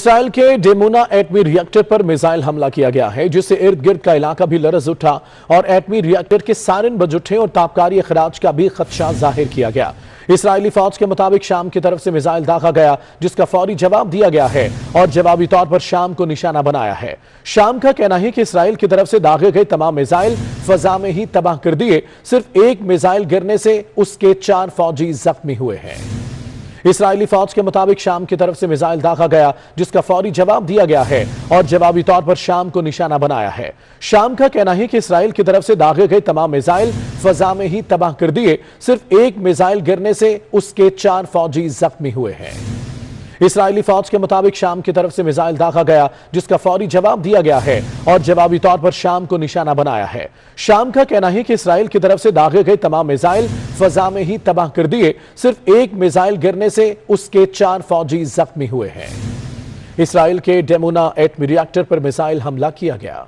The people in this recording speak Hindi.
इसराइल के डेमोना एटमी रिएक्टर पर मिसाइल हमला किया गया है, जिससे इर्द गिर्द का इलाका भी लरज उठा और एटमी रिएक्टर के सारिन बज उठे और ताबकारी अखराज का भी खदशा जाहिर किया गया। इसराइली फौज के मुताबिक शाम की तरफ से मिसाइल दागा गया, जिसका फौरी जवाब दिया गया है और जवाबी तौर पर शाम को निशाना बनाया है। शाम का कहना है कि इसराइल की तरफ से दागे गए तमाम मिसाइल फजा में ही तबाह कर दिए। सिर्फ एक मिसाइल गिरने से उसके 4 फौजी जख्मी हुए हैं। इसराइली फौज के मुताबिक शाम की तरफ से मिसाइल दागा गया, जिसका फौरी जवाब दिया गया है और जवाबी तौर पर शाम को निशाना बनाया है। शाम का कहना है कि इसराइल की तरफ से दागे गए तमाम मिसाइल फजा में ही तबाह कर दिए। सिर्फ एक मिसाइल गिरने से उसके 4 फौजी जख्मी हुए हैं। इसराइली फौज के मुताबिक शाम की तरफ से मिसाइल दागा गया, जिसका फौरी जवाब दिया गया है और जवाबी तौर पर शाम को निशाना बनाया है। शाम का कहना है कि इसराइल की तरफ से दागे गए तमाम मिसाइल फजा में ही तबाह कर दिए। सिर्फ एक मिसाइल गिरने से उसके 4 फौजी जख्मी हुए हैं। इसराइल के डेमोना एटमी रिएक्टर पर मिसाइल हमला किया गया।